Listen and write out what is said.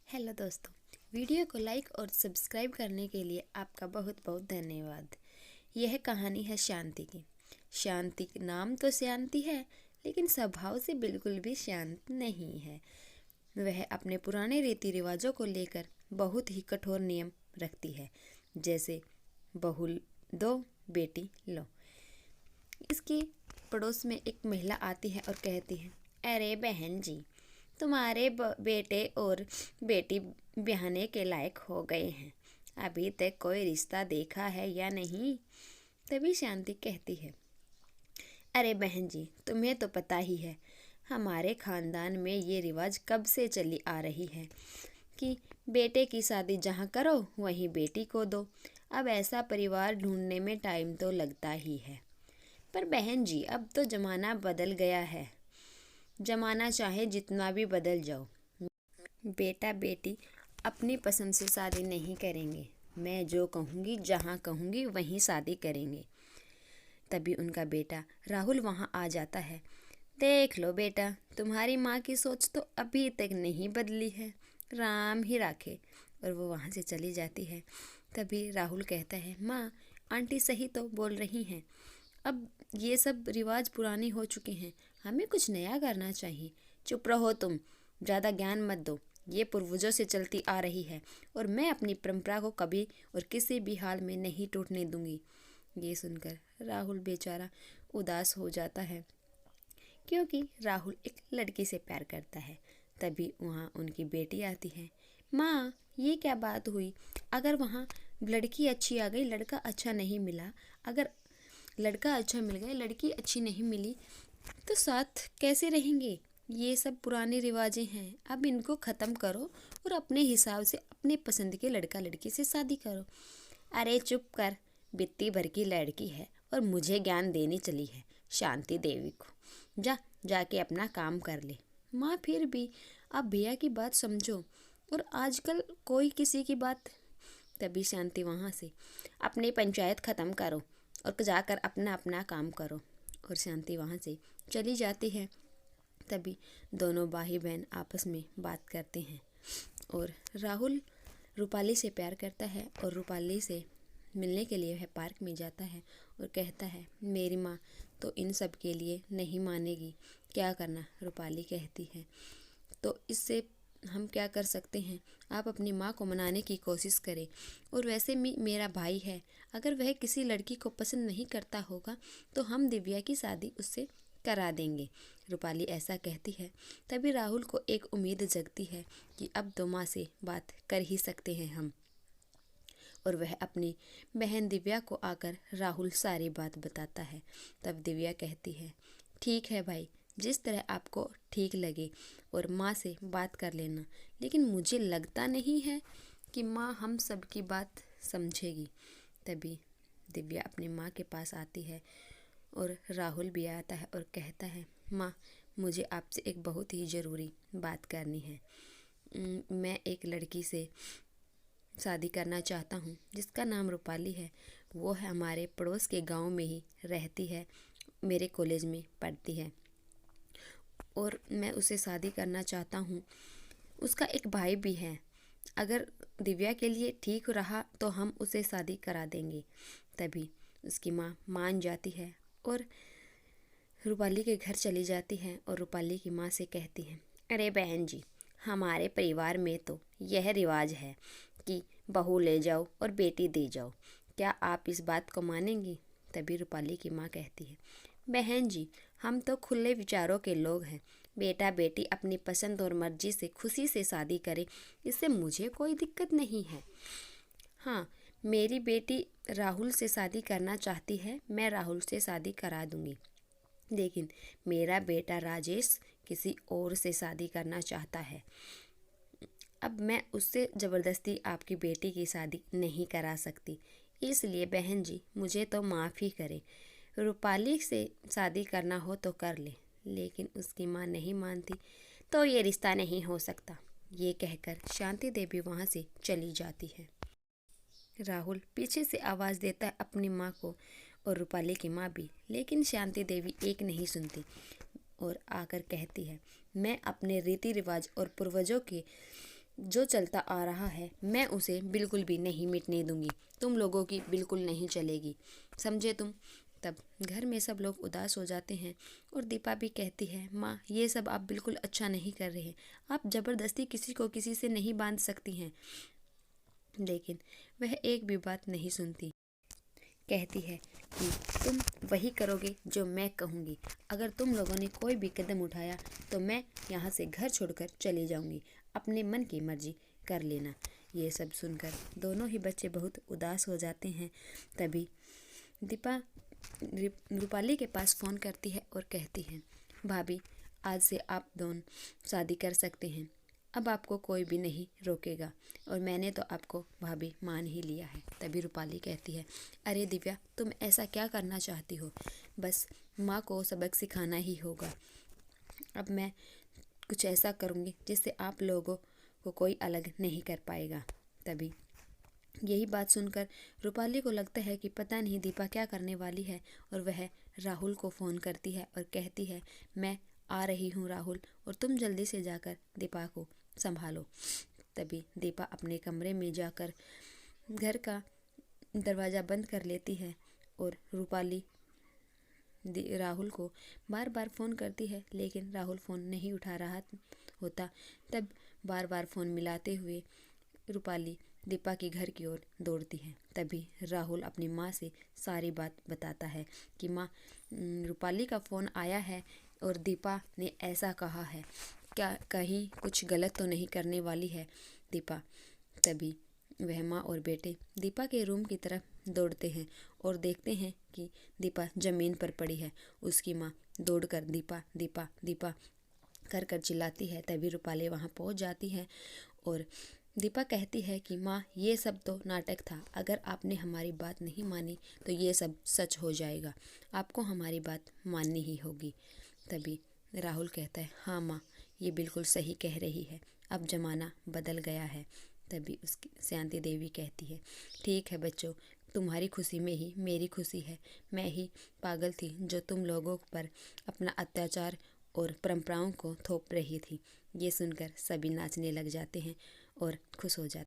Hello दोस्तों, video को like और सब्सक्राइब करने के लिए आपका बहुत बहुत धन्यवाद। यह कहानी है शांति की। शांति नाम तो शांति है, लेकिन स्वभाव से बिल्कुल भी शांत नहीं है। वह अपने पुराने रीति रिवाजों को लेकर बहुत ही कठोर नियम रखती है, जैसे बहू दो बेटी लो। इसकी पड़ोस में एक महिला आती है और कहती है, अरे बहन जी, तुम्हारे बेटे और बेटी ब्याहने के लायक हो गए हैं। अभी तक कोई रिश्ता देखा है या नहीं? तभी शांति कहती है, अरे बहन जी, तुम्हें तो पता ही है, हमारे खानदान में ये रिवाज कब से चली आ रही है कि बेटे की शादी जहाँ करो वहीं बेटी को दो। अब ऐसा परिवार ढूंढने में टाइम तो लगता ही है। पर बहन जी, अब तो ज़माना बदल गया है। ज़माना चाहे जितना भी बदल जाओ, बेटा बेटी अपनी पसंद से शादी नहीं करेंगे। मैं जो कहूँगी, जहाँ कहूँगी वहीं शादी करेंगे। तभी उनका बेटा राहुल वहाँ आ जाता है। देख लो बेटा, तुम्हारी माँ की सोच तो अभी तक नहीं बदली है, राम ही राखे। और वो वहाँ से चली जाती है। तभी राहुल कहता है, माँ, आंटी सही तो बोल रही हैं। अब ये सब रिवाज पुराने हो चुके हैं, हमें कुछ नया करना चाहिए। चुप रहो तुम, ज़्यादा ज्ञान मत दो। ये पूर्वजों से चलती आ रही है और मैं अपनी परंपरा को कभी और किसी भी हाल में नहीं टूटने दूंगी। ये सुनकर राहुल बेचारा उदास हो जाता है, क्योंकि राहुल एक लड़की से प्यार करता है। तभी वहाँ उनकी बेटी आती है। माँ, ये क्या बात हुई? अगर वहाँ लड़की अच्छी आ गई, लड़का अच्छा नहीं मिला, अगर लड़का अच्छा मिल गया, लड़की अच्छी नहीं मिली, तो साथ कैसे रहेंगे? ये सब पुराने रिवाजें हैं, अब इनको ख़त्म करो और अपने हिसाब से अपने पसंद के लड़का लड़की से शादी करो। अरे चुप कर, बित्ती भर की लड़की है और मुझे ज्ञान देनी चली है शांति देवी को। जाके अपना काम कर ले। माँ, फिर भी आप भैया की बात समझो, और आजकल कोई किसी की बात। तभी शांति वहाँ से, अपनी पंचायत ख़त्म करो और जाकर अपना अपना काम करो। और शांति वहाँ से चली जाती है। तभी दोनों भाई बहन आपस में बात करते हैं और राहुल रूपाली से प्यार करता है और रूपाली से मिलने के लिए वह पार्क में जाता है और कहता है, मेरी माँ तो इन सब के लिए नहीं मानेगी, क्या करना? रूपाली कहती है, तो इससे हम क्या कर सकते हैं? आप अपनी माँ को मनाने की कोशिश करें, और वैसे भी मेरा भाई है, अगर वह किसी लड़की को पसंद नहीं करता होगा तो हम दिव्या की शादी उससे करा देंगे। रूपाली ऐसा कहती है। तभी राहुल को एक उम्मीद जगती है कि अब तो माँ से बात कर ही सकते हैं हम, और वह अपनी बहन दिव्या को आकर राहुल सारी बात बताता है। तब दिव्या कहती है, ठीक है भाई, जिस तरह आपको ठीक लगे, और माँ से बात कर लेना, लेकिन मुझे लगता नहीं है कि माँ हम सब की बात समझेगी। तभी दिव्या अपनी माँ के पास आती है और राहुल भी आता है और कहता है, माँ, मुझे आपसे एक बहुत ही ज़रूरी बात करनी है। मैं एक लड़की से शादी करना चाहता हूँ जिसका नाम रूपाली है। वो है हमारे पड़ोस के गांव में ही रहती है, मेरे कॉलेज में पढ़ती है, और मैं उसे शादी करना चाहता हूँ। उसका एक भाई भी है, अगर दिव्या के लिए ठीक रहा तो हम उसे शादी करा देंगे। तभी उसकी माँ मान जाती है और रूपाली के घर चली जाती है और रूपाली की माँ से कहती है, अरे बहन जी, हमारे परिवार में तो यह रिवाज है कि बहू ले जाओ और बेटी दे जाओ, क्या आप इस बात को मानेंगी? तभी रूपाली की माँ कहती है, बहन जी, हम तो खुले विचारों के लोग हैं, बेटा बेटी अपनी पसंद और मर्जी से खुशी से शादी करे, इससे मुझे कोई दिक्कत नहीं है। हाँ, मेरी बेटी राहुल से शादी करना चाहती है, मैं राहुल से शादी करा दूँगी, लेकिन मेरा बेटा राजेश किसी और से शादी करना चाहता है। अब मैं उससे ज़बरदस्ती आपकी बेटी की शादी नहीं करा सकती, इसलिए बहन जी मुझे तो माफ़ ही करें। रूपाली से शादी करना हो तो कर ले, लेकिन उसकी माँ नहीं मानती, तो ये रिश्ता नहीं हो सकता। ये कहकर शांति देवी वहाँ से चली जाती है। राहुल पीछे से आवाज़ देता है अपनी माँ को और रूपाली की माँ भी, लेकिन शांति देवी एक नहीं सुनती और आकर कहती है, मैं अपने रीति रिवाज और पूर्वजों के जो चलता आ रहा है मैं उसे बिल्कुल भी नहीं मिटने दूंगी। तुम लोगों की बिल्कुल नहीं चलेगी, समझे तुम। तब घर में सब लोग उदास हो जाते हैं और दीपा भी कहती है, माँ ये सब आप बिल्कुल अच्छा नहीं कर रहे हैं। आप ज़बरदस्ती किसी को किसी से नहीं बांध सकती हैं। लेकिन वह एक भी बात नहीं सुनती। कहती है कि तुम वही करोगे जो मैं कहूँगी। अगर तुम लोगों ने कोई भी कदम उठाया तो मैं यहाँ से घर छोड़कर चली जाऊँगी। अपने मन की मर्जी कर लेना। ये सब सुनकर दोनों ही बच्चे बहुत उदास हो जाते हैं। तभी दीपा रूपाली के पास फ़ोन करती है और कहती है, भाभी आज से आप दोनों शादी कर सकते हैं। अब आपको कोई भी नहीं रोकेगा और मैंने तो आपको भाभी मान ही लिया है। तभी रूपाली कहती है, अरे दिव्या तुम ऐसा क्या करना चाहती हो? बस माँ को सबक सिखाना ही होगा। अब मैं कुछ ऐसा करूँगी जिससे आप लोगों को कोई अलग नहीं कर पाएगा। तभी यही बात सुनकर रूपाली को लगता है कि पता नहीं दीपा क्या करने वाली है और वह राहुल को फ़ोन करती है और कहती है, मैं आ रही हूँ राहुल, और तुम जल्दी से जाकर दीपा को संभालो। तभी दीपा अपने कमरे में जाकर घर का दरवाज़ा बंद कर लेती है और रूपाली राहुल को बार बार फ़ोन करती है, लेकिन राहुल फ़ोन नहीं उठा रहा होता। तब बार बार फ़ोन मिलाते हुए रूपाली दीपा के घर की ओर दौड़ती है। तभी राहुल अपनी माँ से सारी बात बताता है कि माँ रूपाली का फ़ोन आया है और दीपा ने ऐसा कहा है, क्या कहीं कुछ गलत तो नहीं करने वाली है दीपा। तभी वह माँ और बेटे दीपा के रूम की तरफ दौड़ते हैं और देखते हैं कि दीपा ज़मीन पर पड़ी है। उसकी माँ दौड़कर दीपा दीपा दीपा कर चिल्लाती है। तभी रूपाली वहाँ पहुँच जाती है और दीपा कहती है कि माँ ये सब तो नाटक था। अगर आपने हमारी बात नहीं मानी तो ये सब सच हो जाएगा। आपको हमारी बात माननी ही होगी। तभी राहुल कहता है, हाँ माँ ये बिल्कुल सही कह रही है, अब ज़माना बदल गया है। तभी उसकी शांति देवी कहती है, ठीक है बच्चों, तुम्हारी खुशी में ही मेरी खुशी है। मैं ही पागल थी जो तुम लोगों पर अपना अत्याचार और परंपराओं को थोप रही थी। ये सुनकर सभी नाचने लग जाते हैं और खुश हो जाते हैं।